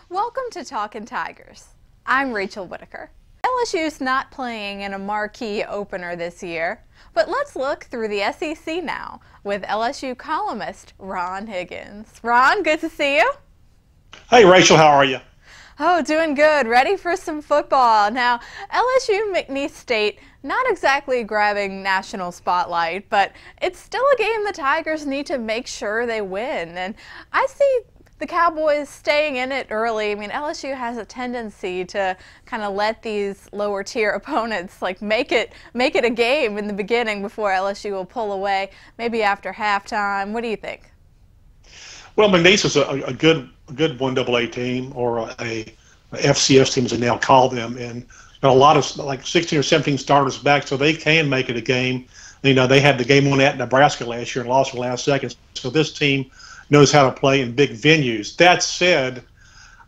Welcome to Talkin Tigers. I'm Rachel Whittaker. LSU's not playing in a marquee opener this year, but let's look through the SEC now with LSU columnist Ron Higgins. Ron, good to see you. Hey Rachel, how are you? Oh, doing good. Ready for some football. Now, LSU-McNeese State, not exactly grabbing national spotlight, but it's still a game the Tigers need to make sure they win. And I see the Cowboys staying in it early. I mean, LSU has a tendency to kind of let these lower tier opponents like make it a game in the beginning before LSU will pull away, maybe after halftime. What do you think? Well, McNeese is a good 1AA team, or a FCS team as they now call them, and a lot of like 16 or 17 starters back, so they can make it a game. You know, they had the game won at Nebraska last year and lost in the last second. So this team knows how to play in big venues. That said,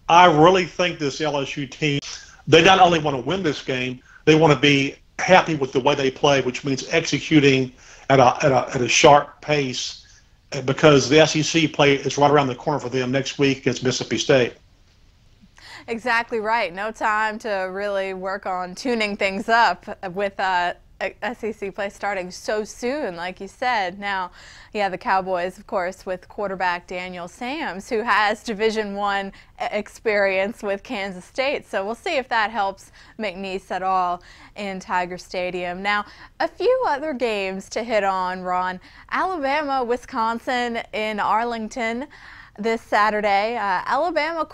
I really think this LSU team, they not only want to win this game, they want to be happy with the way they play, which means executing at a sharp pace, because the SEC play is right around the corner for them next week against Mississippi State. Exactly right. No time to really work on tuning things up with SEC play starting so soon, like you said. Now, yeah, the Cowboys, of course, with quarterback Daniel Sams, who has Division I experience with Kansas State. So we'll see if that helps McNeese at all in Tiger Stadium. Now, a few other games to hit on, Ron. Alabama, Wisconsin in Arlington this Saturday. Alabama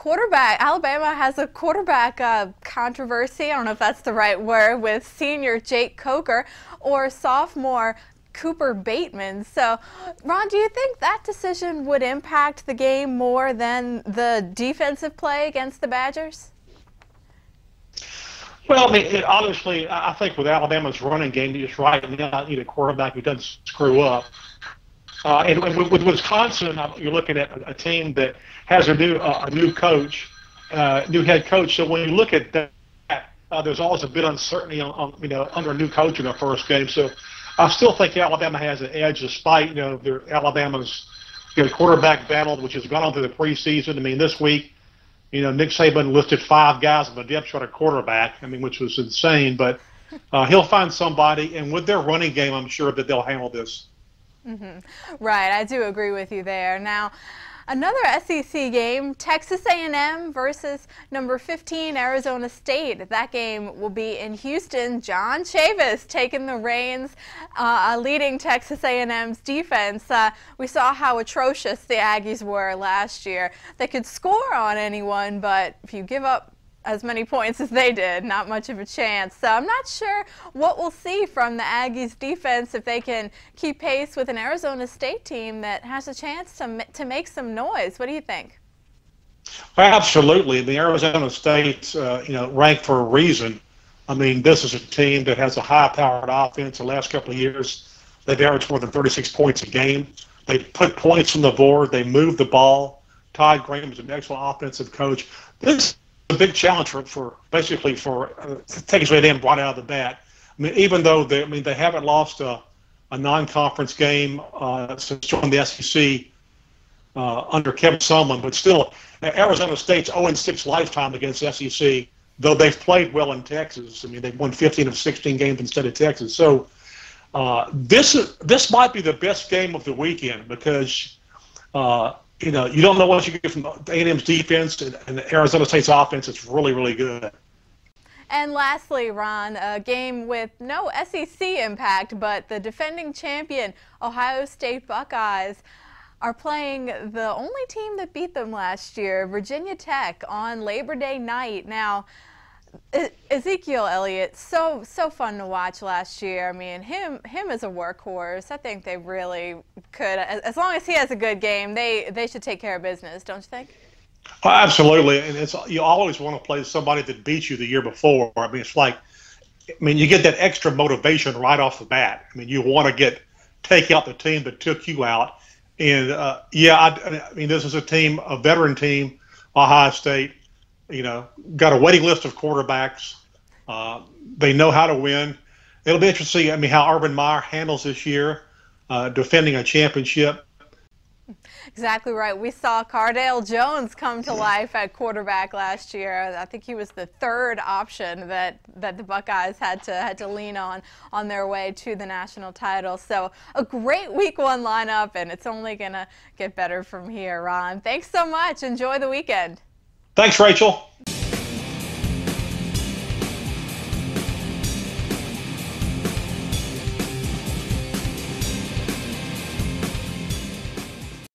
has a quarterback controversy. I don't know if that's the right word, with senior Jake Coker or sophomore Cooper Bateman. So, Ron, do you think that decision would impact the game more than the defensive play against the Badgers? Well, I mean, obviously, I think with Alabama's running game, just right now, need a quarterback who doesn't screw up. And with Wisconsin, you're looking at a team that has a new coach, new head coach. So when you look at that, there's always a bit of uncertainty under a new coach in the first game. So I still think Alabama has an edge, despite their Alabama's quarterback battle, which has gone on through the preseason. I mean, this week, Nick Saban listed 5 guys on the depth chart at quarterback. I mean, which was insane. But he'll find somebody, and with their running game, I'm sure that they'll handle this. Right, I do agree with you there. Now, another SEC game, Texas A&M versus number 15 Arizona State. That game will be in Houston. John Chavis taking the reins, leading Texas A&M's defense. We saw how atrocious the Aggies were last year. They could score on anyone, but if you give up as many points as they did, not much of a chance. So I'm not sure what we'll see from the Aggies defense if they can keep pace with an Arizona State team that has a chance to make some noise. What do you think? Absolutely. The Arizona State's ranked for a reason. I mean, this is a team that has a high-powered offense. The last couple of years, they've averaged more than 36 points a game. They put points on the board. They move the ball. Todd Graham is an excellent offensive coach. This a big challenge for Texas A&M right out of the bat. I mean, even though they haven't lost a non-conference game since joining the SEC under Kevin Sumlin, but still, Arizona State's 0-6 lifetime against the SEC, though they've played well in Texas. I mean, they've won 15 of 16 games instead of Texas. So this might be the best game of the weekend, because you don't know what you get from A&M's defense and Arizona State's offense. It's really, really good. And lastly, Ron, a game with no SEC impact, but the defending champion Ohio State Buckeyes are playing the only team that beat them last year, Virginia Tech, on Labor Day night. Now, Ezekiel Elliott, so fun to watch last year. I mean, him as a workhorse, I think they really could, as long as he has a good game, they should take care of business, don't you think? Well, absolutely, and you always want to play somebody that beat you the year before. I mean, you get that extra motivation right off the bat. I mean, you want to take out the team that took you out. And I mean, this is a veteran team, Ohio State. Got a waiting list of quarterbacks. They know how to win. It'll be interesting to see, I mean, how Urban Meyer handles this year, defending a championship. Exactly right. We saw Cardale Jones come to life at quarterback last year. I think he was the third option that the Buckeyes had to lean on their way to the national title. So a great week one lineup, and it's only going to get better from here, Ron. Thanks so much. Enjoy the weekend. Thanks, Rachel.